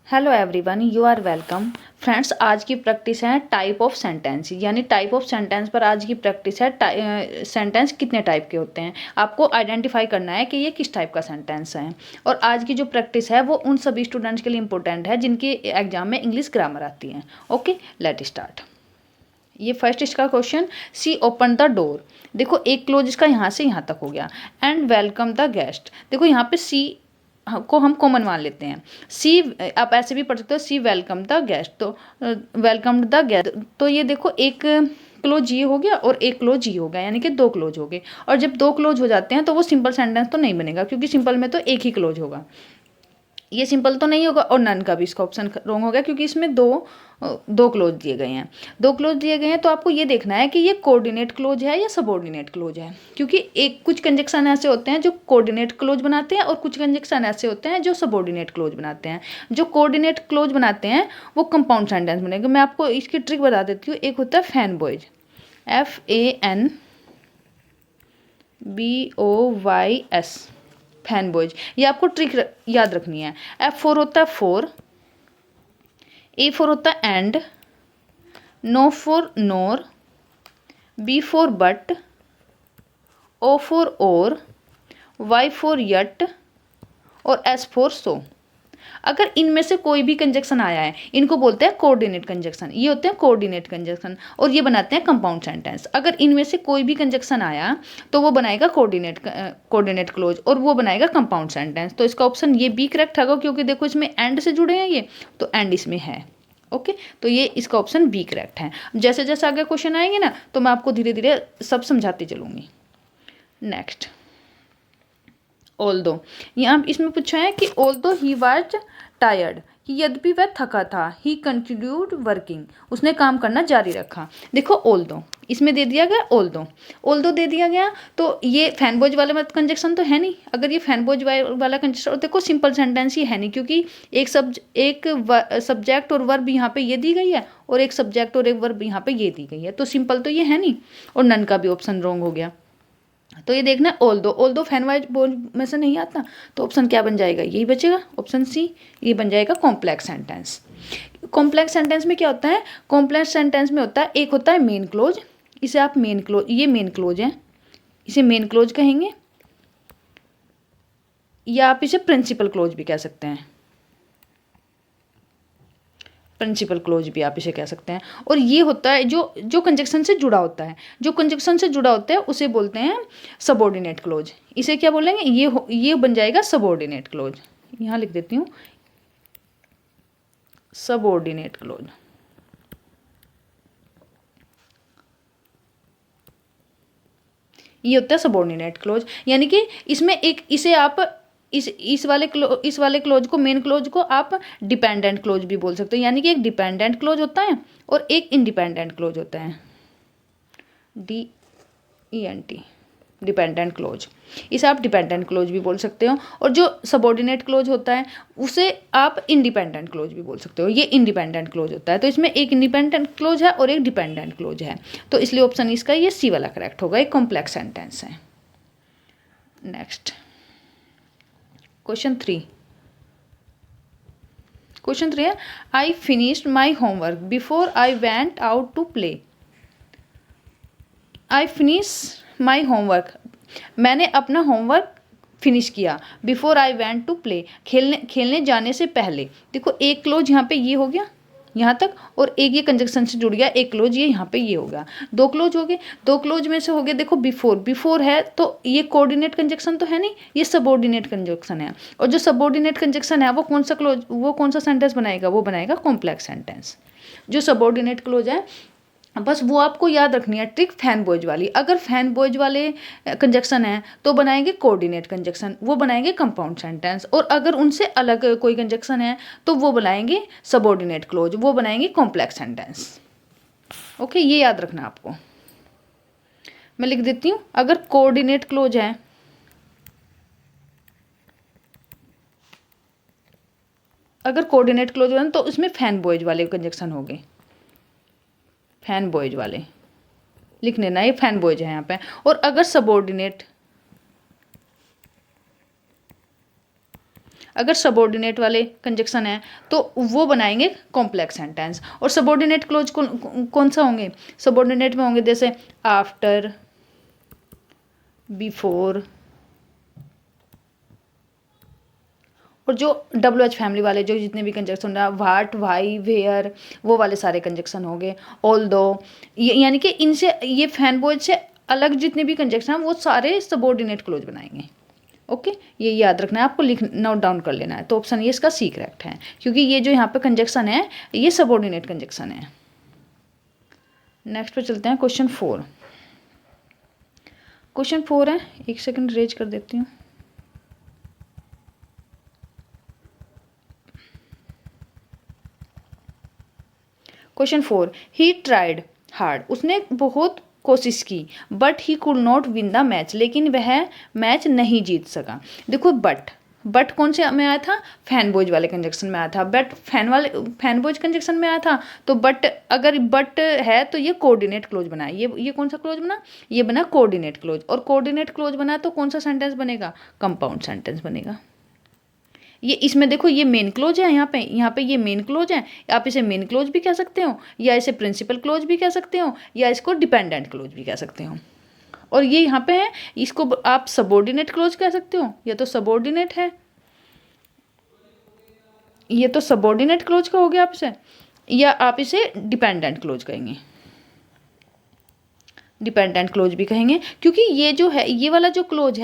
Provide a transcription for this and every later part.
Hello everyone, you are welcome. Friends, आज की practice है टाइप ऑफ सेंटेंस, यानी टाइप ऑफ सेंटेंस पर आज की प्रैक्टिस है। सेंटेंस कितने टाइप के होते हैं, आपको आइडेंटिफाई करना है कि ये किस टाइप का सेंटेंस है। और आज की जो प्रैक्टिस है वो उन सभी स्टूडेंट्स के लिए इंपॉर्टेंट है जिनके एग्जाम में इंग्लिश ग्रामर आती है। Okay, let start. ये फर्स्ट इसका question, see open the door. देखो एक क्लोज इसका यहाँ से यहाँ तक हो गया। एंड वेलकम द गेस्ट, देखो यहाँ पे सी को हम कॉमन मान लेते हैं। सी आप ऐसे भी पढ़ सकते हो, सी वेलकम द गेस्ट, तो वेलकम द गेस्ट, तो ये देखो एक क्लोज ये हो गया और एक क्लोज ये हो गया, यानी कि दो क्लोज हो गए। और जब दो क्लोज हो जाते हैं तो वो सिंपल सेंटेंस तो नहीं बनेगा, क्योंकि सिंपल में तो एक ही क्लोज होगा। ये सिंपल तो नहीं होगा, और नन का भी इसका ऑप्शन रॉन्ग हो गया, क्योंकि इसमें दो क्लोज दिए गए हैं। दो क्लोज दिए गए हैं तो आपको ये देखना है कि ये कोऑर्डिनेट क्लोज है या सबऑर्डिनेट क्लोज है, क्योंकि एक कुछ कंजक्शन ऐसे होते हैं जो कोऑर्डिनेट क्लोज बनाते हैं और कुछ कंजक्शन ऐसे होते हैं जो सबऑर्डिनेट क्लोज बनाते हैं। जो कोऑर्डिनेट क्लोज बनाते हैं वो कंपाउंड सेंटेंस बनेगा। मैं आपको इसकी ट्रिक बता देती हूँ। एक होता है fan boys, FANBOYS, fan boys. ये आपको ट्रिक याद रखनी है। F4 होता है फोर, A4 होता है and, no for nor, B4 but, O4 और, Y4 यट और S4 सो। अगर इनमें से कोई भी कंजक्शन आया है, इनको बोलते हैं कोऑर्डिनेट कंजक्शन। ये होते हैं कोऑर्डिनेट कंजक्शन और ये बनाते हैं कंपाउंड सेंटेंस। अगर इनमें से कोई भी कंजक्शन आया तो वो बनाएगा कोऑर्डिनेट क्लोज और वो बनाएगा कंपाउंड सेंटेंस। तो इसका ऑप्शन ये बी करेक्ट होगा, क्योंकि देखो इसमें एंड से जुड़े हैं ये, तो एंड इसमें है। ओके, तो ये इसका ऑप्शन बी करेक्ट है। जैसे जैसे आगे क्वेश्चन आएंगे ना, तो मैं आपको धीरे धीरे सब समझाती चलूंगी। नेक्स्ट, ऑल्दो, यहाँ इसमें पूछा है कि ऑल्दो ही वाज टायर्ड, कि यद्यपि वह थका था, ही कंटिन्यूड वर्किंग, उसने काम करना जारी रखा। देखो ऑल्दो इसमें दे दिया गया, ऑल्दो दे दिया गया, तो ये फैनबॉयज वाला कंजक्शन तो है नहीं। अगर ये फैनबॉयज वाला कंजक्शन, देखो सिंपल सेंटेंस ही है नहीं, क्योंकि एक सब्जेक्ट और वर्ब यहाँ पे ये दी गई है और एक सब्जेक्ट और एक वर्ब यहाँ पे ये दी गई है, तो सिंपल तो ये है नहीं। और नन का भी ऑप्शन रॉन्ग हो गया। तो ये देखना, ऑल्दो फैनवाइज बोल में से नहीं आता, तो ऑप्शन क्या बन जाएगा, यही बचेगा, ऑप्शन सी। ये बन जाएगा कॉम्प्लेक्स सेंटेंस। कॉम्प्लेक्स सेंटेंस में क्या होता है, कॉम्प्लेक्स सेंटेंस में होता है, एक होता है मेन क्लोज, इसे आप मेन क्लोज, ये मेन क्लोज है, इसे मेन क्लोज कहेंगे, या आप इसे प्रिंसिपल क्लोज भी कह सकते हैं। प्रिंसिपल क्लोज भी आप इसे कह सकते हैं। और ये होता है जो जो कंजक्शन से जुड़ा होता है, जो कंजक्शन से जुड़ा होता है उसे बोलते हैं सबऑर्डिनेट क्लोज। इसे क्या बोलेंगे, ये बन जाएगा सबऑर्डिनेट क्लोज। यहाँ लिख देती हूँ, सबऑर्डिनेट क्लोज। ये होता है सबऑर्डिनेट क्लोज, यानी कि इसमें एक, इसे आप इस वाले क्लोज को, मेन क्लोज को आप डिपेंडेंट क्लोज भी बोल सकते हो। यानी कि एक डिपेंडेंट क्लोज होता है और एक इंडिपेंडेंट क्लोज होता है, DENT, डिपेंडेंट क्लोज। इसे आप डिपेंडेंट क्लोज भी बोल सकते हो। और जो सबऑर्डिनेट क्लोज होता है उसे आप इंडिपेंडेंट क्लोज भी बोल सकते हो। ये इंडिपेंडेंट क्लोज होता है, तो इसमें एक इंडिपेंडेंट क्लोज है और एक डिपेंडेंट क्लोज है, तो इसलिए ऑप्शन इसका ये सी वाला करेक्ट होगा। एक कॉम्प्लेक्स सेंटेंस है। नेक्स्ट, क्वेश्चन 3 है, I finished my homework before I went out to play. I finish my homework, मैंने अपना होमवर्क फिनिश किया, before I went to play, खेलने जाने से पहले। देखो एक क्लोज यहाँ पे ये हो गया यहाँ तक, और एक ये कंजक्शन से जुड़ गया, एक क्लोज ये यहाँ पे ये हो गया, दो क्लोज हो गए। दो क्लोज में से हो गए, देखो बिफोर है तो ये कोऑर्डिनेट कंजक्शन तो है नहीं, ये सबऑर्डिनेट कंजक्शन है। और जो सबऑर्डिनेट कंजक्शन है वो कौन सा सेंटेंस बनाएगा, वो बनाएगा कॉम्प्लेक्स सेंटेंस। जो सबऑर्डिनेट क्लोज है, बस वो आपको याद रखनी है ट्रिक, फैन बॉयज वाली। अगर फैन बॉयज वाले कंजक्शन है तो बनाएंगे कोऑर्डिनेट कंजक्शन, वो बनाएंगे कंपाउंड सेंटेंस। और अगर उनसे अलग कोई कंजक्शन है तो वो बनाएंगे सबऑर्डिनेट क्लोज, वो बनाएंगे कॉम्प्लेक्स सेंटेंस। ओके, ये याद रखना आपको। मैं लिख देती हूँ, अगर कोऑर्डिनेट क्लोज है, तो उसमें फैन बॉयज वाले कंजक्शन हो गए, फैन बॉयज वाले लिख लेना, ये फैन बॉयज है यहाँ पे। और अगर अगर सबऑर्डिनेट वाले कंजक्शन है तो वो बनाएंगे कॉम्प्लेक्स सेंटेंस। और सबऑर्डिनेट क्लोज कौन सा होंगे? सबऑर्डिनेट में होंगे जैसे आफ्टर, बिफोर, और जो WH फैमिली वाले जो जितने भी कंजक्शन है, वाट, वाई, वेयर, वो वाले सारे कंजक्शन हो गए। ऑल्दो, यानी कि इनसे ये फैन बॉयज से अलग जितने भी कंजक्शन हैं वो सारे सबऑर्डिनेट क्लोज बनाएंगे। ओके, ये याद रखना है आपको, नोट डाउन कर लेना है। तो ऑप्शन ये इसका सी करेक्ट है, क्योंकि ये जो यहाँ पे कंजक्शन है ये सबऑर्डिनेट कंजक्शन है। नेक्स्ट पे चलते हैं क्वेश्चन 4। क्वेश्चन 4 है, एक सेकंड रेज कर देती हूँ। क्वेश्चन 4, ही ट्राइड हार्ड, उसने बहुत कोशिश की, but he could not win the match, लेकिन वह मैच नहीं जीत सका। देखो बट कौन से में आया था? फैन बॉयज वाले कंजक्शन में आया था। बट फैन बॉयज कंजक्शन में आया था, तो बट अगर बट है तो ये कोऑर्डिनेट क्लोज बना। ये कौन सा क्लोज बना? ये बना कोऑर्डिनेट क्लोज। और कोऑर्डिनेट क्लोज बना तो कौन सा सेंटेंस बनेगा? कंपाउंड सेंटेंस बनेगा। ये इसमें देखो ये मेन क्लोज है, यहाँ पे ये मेन क्लोज है। आप इसे मेन क्लोज भी कह सकते हो, या इसे प्रिंसिपल क्लोज भी कह सकते हो, या इसको डिपेंडेंट क्लोज भी कह सकते हो। और ये यहाँ पे है, इसको आप सबऑर्डिनेट क्लोज कह सकते हो, ये तो सबऑर्डिनेट है, ये तो सबऑर्डिनेट क्लोज का हो गया आप इसे, या आप इसे डिपेंडेंट क्लोज कहेंगे, डिपेंडेंट क्लोज भी कहेंगे, क्योंकि ये जो है ये वाला जो क्लोज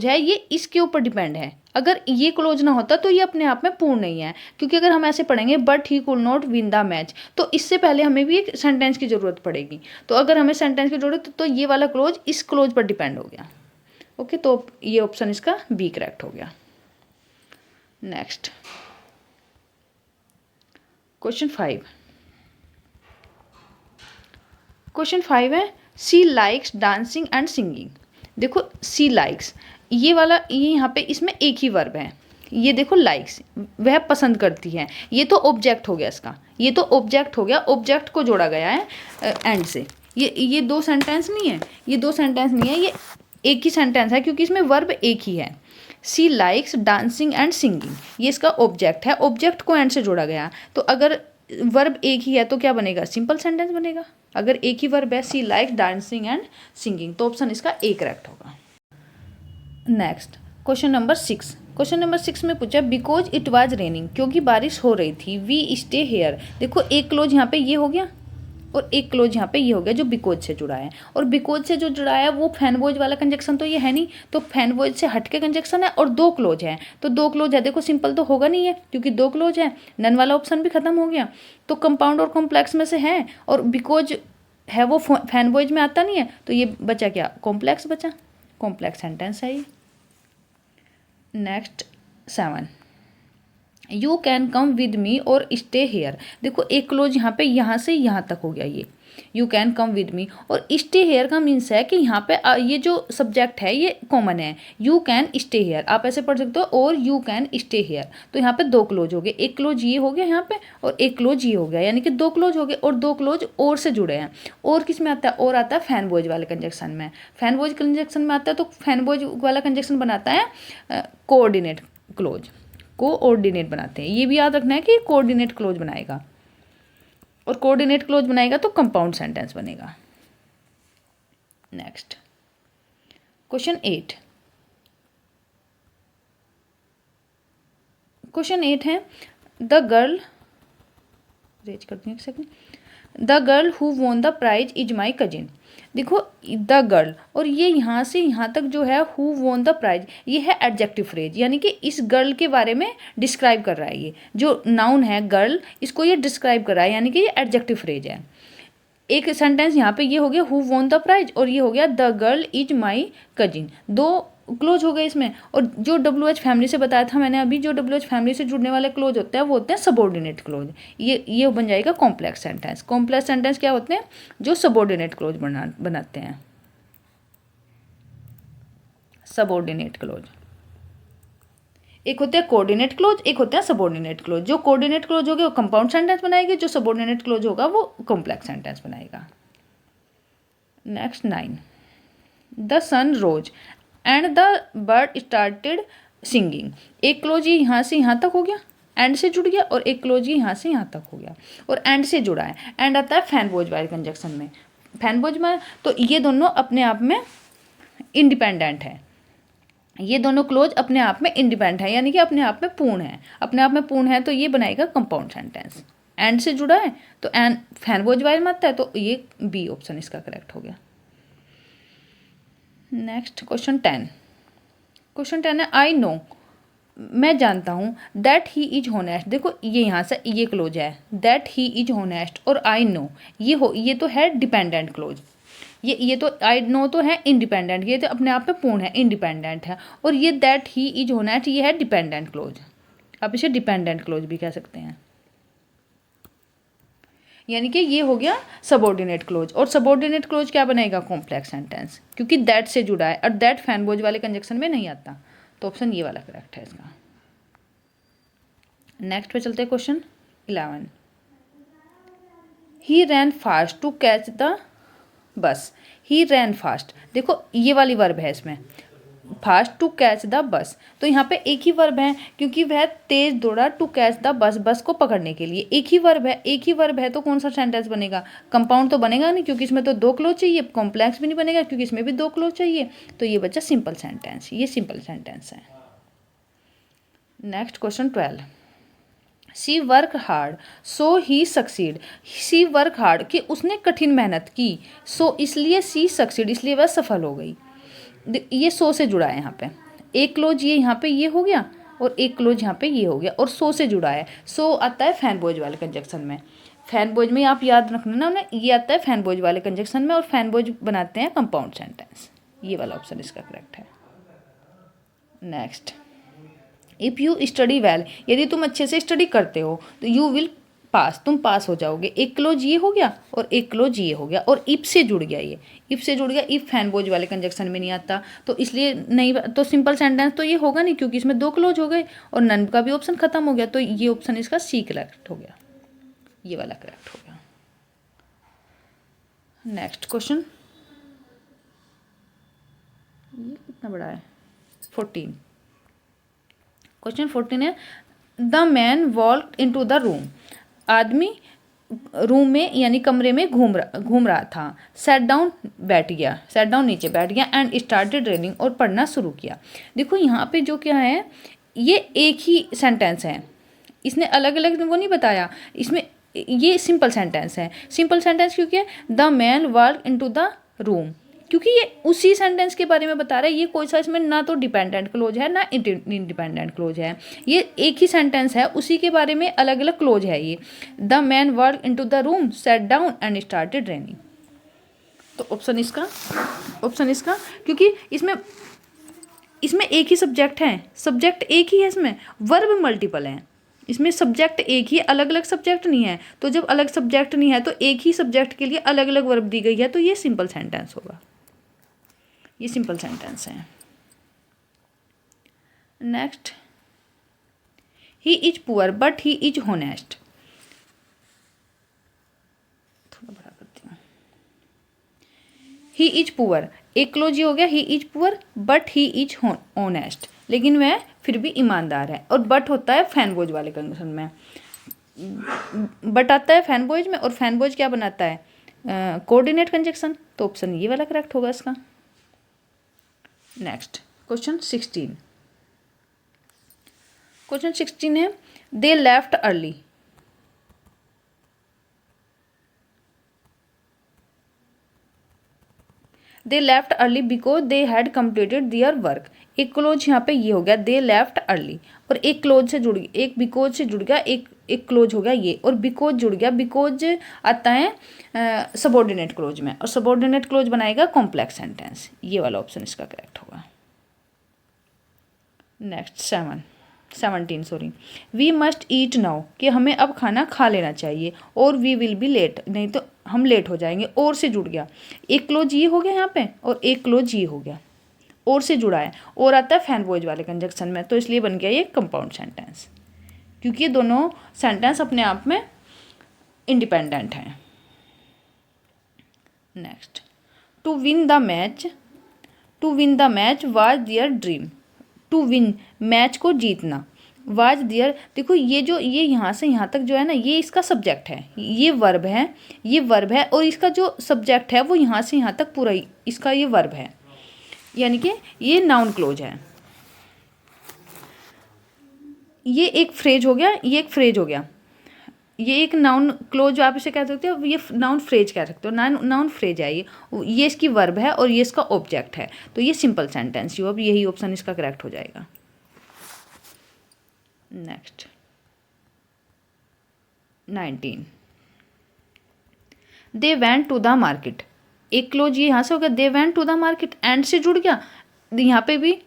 है, ये इसके ऊपर डिपेंड है। अगर ये क्लोज ना होता तो ये अपने आप में पूर्ण नहीं है, क्योंकि अगर हम ऐसे पढ़ेंगे but he could not win the match, तो इससे पहले हमें भी एक सेंटेंस की ज़रूरत पड़ेगी। तो अगर हमें सेंटेंस की ज़रूरत तो ये वाला क्लोज इस क्लोज पर डिपेंड हो गया। ओके, तो ये ऑप्शन इसका बी करेक्ट हो गया। Next question 5। क्वेश्चन 5 है, सी लाइक्स डांसिंग एंड सिंगिंग। देखो सी लाइक्स, ये वाला ये यहाँ पे इसमें एक ही वर्ब है। ये देखो लाइक्स, वह पसंद करती है, ये तो ऑब्जेक्ट हो गया इसका, ये तो ऑब्जेक्ट हो गया, ऑब्जेक्ट को जोड़ा गया है एंड से। ये दो सेंटेंस नहीं है, ये दो सेंटेंस नहीं है, ये एक ही सेंटेंस है, क्योंकि इसमें वर्ब एक ही है। सी लाइक्स डांसिंग एंड सिंगिंग, ये इसका ऑब्जेक्ट है, ऑब्जेक्ट को एंड से जोड़ा गया। तो अगर वर्ब एक ही है तो क्या बनेगा? सिंपल सेंटेंस बनेगा। अगर एक ही वर्ब है, सी लाइक्स डांसिंग एंड सिंगिंग, तो ऑप्शन इसका ए करेक्ट होगा। Next question number 6। Question number 6 में पूछा बिकॉज इट वाज रेनिंग, क्योंकि बारिश हो रही थी, वी स्टे हेयर। देखो एक क्लोज यहाँ पे ये हो गया और एक क्लोज यहाँ पे ये हो गया जो बिकॉज से जुड़ा है। और बिकॉज से जो जुड़ा है वो फैन बॉयज वाला कंजक्शन तो ये है नहीं, तो फैन बॉयज से हटके कंजक्शन है और दो क्लोज है। तो दो क्लोज है, देखो सिंपल तो होगा नहीं है क्योंकि दो क्लोज है, नन वाला ऑप्शन भी खत्म हो गया। तो कंपाउंड और कॉम्प्लेक्स में से है, और बिकॉज है वो फैन बॉयज में आता नहीं है, तो ये बचा क्या? कॉम्प्लेक्स बचा, कॉम्प्लेक्स सेंटेंस है ये। Next 7, you can come with me और स्टे हेयर। देखो एक क्लोज यहाँ पे यहाँ से यहाँ तक हो गया, ये you can come with me, और स्टे हेयर का मीन्स है कि यहाँ पे ये जो सब्जेक्ट है ये कॉमन है, यू कैन स्टे हेयर, आप ऐसे पढ़ सकते हो, और यू कैन स्टे हेयर। तो यहाँ पे दो क्लोज हो गए, एक क्लोज ये हो गया यहाँ पे और एक क्लोज ये हो गया, यानी कि दो क्लोज हो गए, और दो क्लोज और से जुड़े हैं। और किस में आता है? और आता है फैन बॉयज वाले कंजक्शन में। फैन बॉयज कंजक्शन में आता है तो फैन बॉयज वाला कंजक्शन बनाता है कोऑर्डिनेट क्लोज, कोऑर्डिनेट बनाते हैं। ये भी याद रखना है कि कोऑर्डिनेट क्लोज बनाएगा, और कोऑर्डिनेट क्लोज बनाएगा तो कंपाउंड सेंटेंस बनेगा। Next question 8। क्वेश्चन 8 है द गर्ल, रेज करती हूँ एक second, the girl who won the prize is my cousin. देखो द गर्ल, और ये यहाँ से यहाँ तक जो है हु वॉन द प्राइज, ये है एडजेक्टिव फ्रेज, यानी कि इस गर्ल के बारे में डिस्क्राइब कर रहा है। ये जो नाउन है गर्ल, इसको ये डिस्क्राइब कर रहा है, यानी कि ये एडजेक्टिव फ्रेज है। एक सेंटेंस यहाँ पे ये हो गया हु वॉन द प्राइज, और ये हो गया the girl is my cousin, दो क्लोज हो गए इसमें। और जो WH फैमिली से बताया था मैंने अभी, जो WH फैमिली से जुड़ने वाले क्लोज होते हैं वो होते हैं सबऑर्डिनेट क्लोज। ये बन जाएगा कॉम्प्लेक्स सेंटेंस। कॉम्प्लेक्स सेंटेंस क्या होते हैं? जो सबऑर्डिनेट क्लोज बनाते हैं, सबऑर्डिनेट क्लोज। एक होते हैं कोऑर्डिनेट क्लोज, एक होते हैं सबऑर्डिनेट क्लोज। जो कोऑर्डिनेट क्लोज होगा वो कंपाउंड सेंटेंस बनाएगी, जो सबऑर्डिनेट क्लोज होगा वो कॉम्प्लेक्स सेंटेंस बनाएगा। Next 9, the sun rose and the bird started singing. एक क्लोज ये यहाँ से यहाँ तक हो गया, एंड से जुड़ गया, और एक क्लोज ये यहाँ से यहाँ तक हो गया और एंड से जुड़ा है। एंड आता है फैन बोझ वाले कंजक्शन में। फैन बोझ में तो ये दोनों अपने आप में इंडिपेंडेंट है, ये दोनों क्लोज अपने आप में इंडिपेंडेंट है, यानी कि अपने आप में पूर्ण है। अपने आप में पूर्ण है तो ये बनाएगा कंपाउंड सेंटेंस। एंड से जुड़ा है तो एंड फैन बोझ वाले में आता है, तो ये बी ऑप्शन इसका करेक्ट हो गया। Next question 10। क्वेश्चन 10 है आई नो, मैं जानता हूँ, दैट ही इज होनेस्ट। देखो ये यहाँ से ये क्लोज है, दैट ही इज होनेस्ट, और आई नो ये तो है डिपेंडेंट क्लोज। ये तो आई नो तो है इंडिपेंडेंट, ये तो अपने आप में पूर्ण है, इंडिपेंडेंट है। और ये दैट ही इज होनेस्ट ये है डिपेंडेंट क्लोज, आप इसे डिपेंडेंट क्लोज भी कह सकते हैं। यानी कि ये हो गया सबऑर्डिनेट क्लोज, और सबऑर्डिनेट क्लोज क्या बनेगा? कॉम्प्लेक्स सेंटेंस, क्योंकि दैट से जुड़ा है, और दैट फैन बोझ वाले कंजक्शन में नहीं आता, तो ऑप्शन ये वाला करेक्ट है इसका। नेक्स्ट पे चलते हैं question 11। He ran fast to catch the bus. He ran fast, देखो ये वाली वर्ब है इसमें, फास्ट टू कैच द बस, तो यहाँ पे एक ही वर्ब है, क्योंकि वह तेज दौड़ा टू कैच द बस, बस को पकड़ने के लिए। एक ही वर्ब है, एक ही वर्ब है, तो कौन सा सेंटेंस बनेगा? कंपाउंड तो बनेगा नहीं, क्योंकि इसमें तो दो क्लोज चाहिए। कॉम्प्लेक्स भी नहीं बनेगा, क्योंकि इसमें भी दो क्लोज चाहिए। तो ये बच्चा सिंपल सेंटेंस, ये सिंपल सेंटेंस है। Next question 12। सी वर्क हार्ड सो ही सक्सीड। सी वर्क हार्ड कि उसने कठिन मेहनत की, सो इसलिए सी सक्सीड इसलिए वह सफल हो गई। ये सो से जुड़ा है यहाँ पे, एक क्लोज ये यहाँ पे ये हो गया, और एक क्लोज यहाँ पे ये हो गया, और सो से जुड़ा है। सो आता है फैन बोझ वाले कंजक्शन में। फैन बोझ में आप याद रखना ना उन्हें, ये आता है फैन बोझ वाले कंजक्शन में, और फैन बोझ बनाते हैं कंपाउंड सेंटेंस। ये वाला ऑप्शन इसका करेक्ट है। Next, if you study well, यदि तुम अच्छे से स्टडी करते हो तो यू विल पास, तुम पास हो जाओगे। एक क्लोज ये हो गया और एक क्लोज ये हो गया, और इफ से जुड़ गया, ये इफ से जुड़ गया। इफ फैन बोझ वाले कंजक्शन में नहीं आता, तो इसलिए नहीं, तो सिंपल सेंटेंस तो ये होगा नहीं, क्योंकि इसमें दो क्लोज हो गए और नन का भी ऑप्शन खत्म हो गया, तो ये ऑप्शन इसका सी करेक्ट हो गया, ये वाला करेक्ट हो गया। नेक्स्ट क्वेश्चन, ये कितना बड़ा है? 14। क्वेश्चन 14 है the man walk into the room. आदमी रूम में यानी कमरे में घूम रहा था। सेट डाउन बैठ गया, सेट डाउन नीचे बैठ गया, एंड स्टार्टेड रीडिंग और पढ़ना शुरू किया। देखो यहाँ पे जो क्या है, ये एक ही सेंटेंस है, इसने अलग अलग वो नहीं बताया, इसमें ये सिंपल सेंटेंस है। सिंपल सेंटेंस क्योंकि है the man walk into the room, क्योंकि ये उसी सेंटेंस के बारे में बता रहा है। ये कोई सा इसमें ना तो डिपेंडेंट क्लोज है ना इंडिपेंडेंट क्लोज है, ये एक ही सेंटेंस है, उसी के बारे में अलग अलग क्लोज है। ये the man walk into the room, set down and started running, तो ऑप्शन इसका क्योंकि इसमें एक ही सब्जेक्ट है, सब्जेक्ट एक ही है, इसमें वर्ब मल्टीपल हैं, इसमें सब्जेक्ट एक ही, अलग अलग सब्जेक्ट नहीं है। तो जब अलग सब्जेक्ट नहीं है तो एक ही सब्जेक्ट के लिए अलग अलग वर्ब दी गई है, तो ये सिंपल सेंटेंस होगा, ये सिंपल सेंटेंस है। Next, he is poor but he is honest. थोड़ा बड़ा करती हूँ। ही इज पुअर, एक क्लोज ये हो गया, he is poor but he is honest, लेकिन वह फिर भी ईमानदार है। और बट होता है फैन बोझ वाले कंडीशन में, बट आता है फैन बोझ में, और फैन बोझ क्या बनाता है? कोऑर्डिनेट कंजक्शन, तो ऑप्शन ये वाला करेक्ट होगा इसका। Next question 16। क्वेश्चन 16 है they left early. They left early because they had completed their work. एक क्लोज यहाँ पे ये हो गया दे लेफ्ट अर्ली, और एक क्लोज से जुड़ गया, एक बिकॉज से जुड़ गया, एक क्लोज हो गया ये, और बिकॉज जुड़ गया। बिकॉज आता है सबऑर्डिनेट क्लोज में, और सबऑर्डिनेट क्लोज बनाएगा कॉम्प्लेक्स सेंटेंस। ये वाला ऑप्शन इसका करेक्ट होगा। Next 17 we must eat now, कि हमें अब खाना खा लेना चाहिए, और वी विल बी लेट, नहीं तो हम लेट हो जाएंगे। और से जुड़ गया, एक क्लोज ये हो गया यहाँ पे, और एक क्लोज ये हो गया, और से जुड़ा है, और आता है फैन बोझ वाले कंजक्शन में, तो इसलिए बन गया ये कंपाउंड सेंटेंस, क्योंकि ये दोनों सेंटेंस अपने आप में इंडिपेंडेंट हैं। Next, to win the match was their dream. To win, match को जीतना। वाज देयर, देखो ये जो ये यहाँ से यहाँ तक जो है ना, ये इसका सब्जेक्ट है, ये वर्ब है, ये वर्ब है, और इसका जो सब्जेक्ट है वो यहाँ से यहाँ तक पूरा इसका ये वर्ब है, यानी कि ये नाउन क्लोज है। ये एक फ्रेज हो गया, ये एक फ्रेज हो गया, ये एक नाउन क्लोज आप इसे कह सकते हो, ये नाउन फ्रेज कह सकते हो, नाउन फ्रेज है ये इसकी वर्ब है और ये इसका ऑब्जेक्ट है, तो ये सिंपल सेंटेंस ही, अब यही ऑप्शन इसका करेक्ट हो जाएगा। Next 19, they went to the market, एक क्लोज ये यहाँ से हो गया, they went to the market, and से जुड़ गया, यहाँ पे भी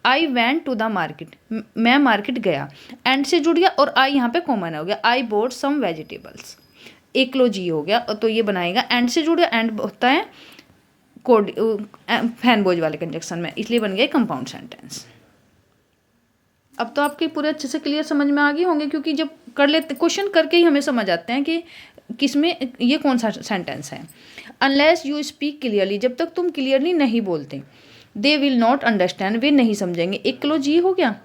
I went to the market, मैं मार्केट गया, एंड से जुड़ गया, और आई यहाँ पे कॉमन हो गया, आई बोट सम वेजिटेबल्स, एक क्लोज ये हो गया, तो ये बनाएगा एंड से जुड़ गया, एंड होता है कोड फैन बोझ वाले कंजक्शन में, इसलिए बन गया कंपाउंड सेंटेंस। अब तो आपके पूरे अच्छे से क्लियर समझ में आ गए होंगे, क्योंकि जब कर लेते क्वेश्चन करके ही हमें समझ आते हैं कि किसमें ये कौन सा सेंटेंस है। अनलेस यू स्पीक क्लियरली, जब तक तुम क्लियरली नहीं बोलते, दे विल नॉट अंडरस्टैंड, वे नहीं समझेंगे, एक क्लोज ये हो गया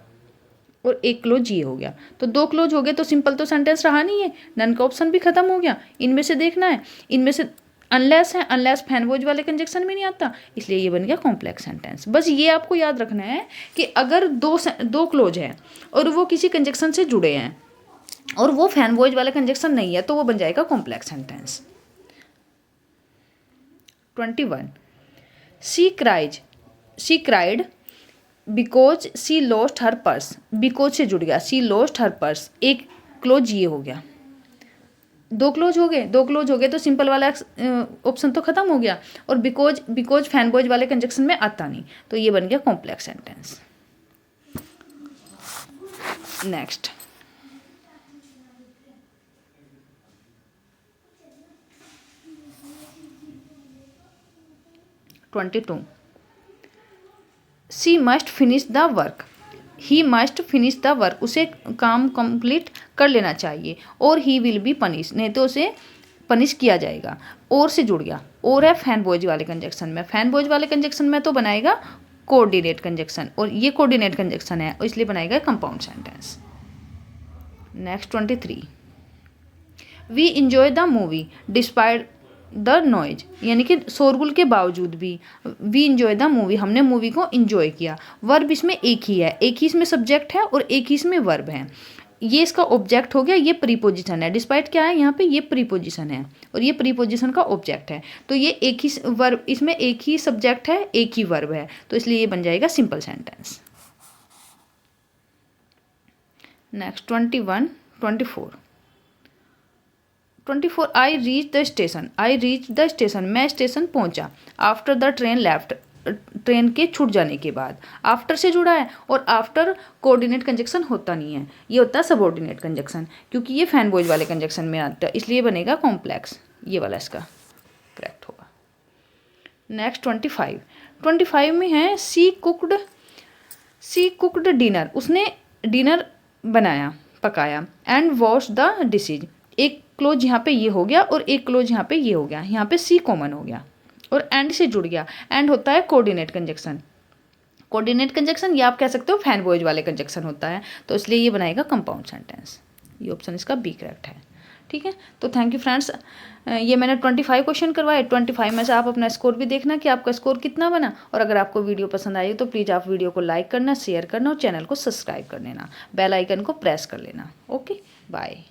और एक क्लोज ये हो गया, तो दो क्लोज हो गए, तो सिंपल तो सेंटेंस रहा नहीं है, नन का ऑप्शन भी खत्म हो गया। इनमें से देखना है, इनमें से अनलेस है, अनलेस फैन बोझ वाले कंजक्शन में नहीं आता, इसलिए ये बन गया कॉम्प्लेक्स सेंटेंस। बस ये आपको याद रखना है कि अगर दो क्लोज है और वो किसी कंजक्शन से जुड़े हैं और वो फैन बोझ वाला कंजक्शन नहीं है, तो वो बन जाएगा complex sentence. 21, she cried because she lost her purse, because से जुड़ गया, शी लॉस्ट हर पर्स, एक क्लोज ये हो गया, दो क्लोज हो गए तो सिंपल वाला ऑप्शन तो खत्म हो गया, और बिकॉज फैन बॉयज वाले कंजक्शन में आता नहीं, तो ये बन गया complex sentence. Next 22, she must finish the work, he must finish the work, उसे काम कंप्लीट कर लेना चाहिए, और ही विल बी पनिश, नहीं तो उसे पनिश किया जाएगा, और से जुड़ गया, और है फैन बॉयज वाले कंजक्शन में, फैन बॉयज वाले कंजक्शन में तो बनाएगा कोऑर्डिनेट कंजक्शन, और ये कोऑर्डिनेट कंजक्शन है, और इसलिए बनाएगा compound sentence. Next 23, we enjoy the movie despite the noise, यानी कि शोरगुल के बावजूद भी, वी इंजॉय द मूवी, हमने मूवी को इंजॉय किया। वर्ब इसमें एक ही है, एक ही इसमें सब्जेक्ट है और एक ही इसमें वर्ब है, ये इसका ऑब्जेक्ट हो गया, ये प्रीपोजिशन है, डिस्पाइट क्या है यहाँ पे, ये प्रीपोजिशन है और ये प्रीपोजिशन का ऑब्जेक्ट है, तो ये एक ही वर्ब, इसमें एक ही सब्जेक्ट है, एक ही वर्ब है, तो इसलिए ये बन जाएगा simple sentence. Next 21, 24, I reach the station, मैं स्टेशन पहुंचा, after the train left, train के छूट जाने के बाद, आफ्टर से जुड़ा है, और आफ्टर कोऑर्डिनेट कंजक्शन होता नहीं है, ये होता है सबऑर्डिनेट कंजक्शन, क्योंकि ये फैन बॉयज वाले कंजक्शन में आता है, इसलिए बनेगा कॉम्प्लेक्स, ये वाला इसका करेक्ट होगा। नेक्स्ट 25 में है सी कुकड डिनर, उसने डिनर बनाया, पकाया, एंड वॉश द डिशेज, एक क्लोज यहाँ पे ये हो गया और एक क्लोज यहाँ पे ये हो गया, यहाँ पे सी कॉमन हो गया और एंड से जुड़ गया, एंड होता है कोऑर्डिनेट कंजक्शन, ये आप कह सकते हो फैन बॉयज वाले कंजक्शन होता है, तो इसलिए ये बनाएगा कंपाउंड सेंटेंस, ये ऑप्शन इसका बी करेक्ट है। ठीक है, तो थैंक यू फ्रेंड्स, ये मैंने 25 क्वेश्चन करवाए, 25 में से आप अपना स्कोर भी देखना कि आपका स्कोर कितना बना, और अगर आपको वीडियो पसंद आई तो प्लीज़ आप वीडियो को लाइक करना, शेयर करना और चैनल को सब्सक्राइब कर लेना, बेल आइकन को प्रेस कर लेना। Okay, bye.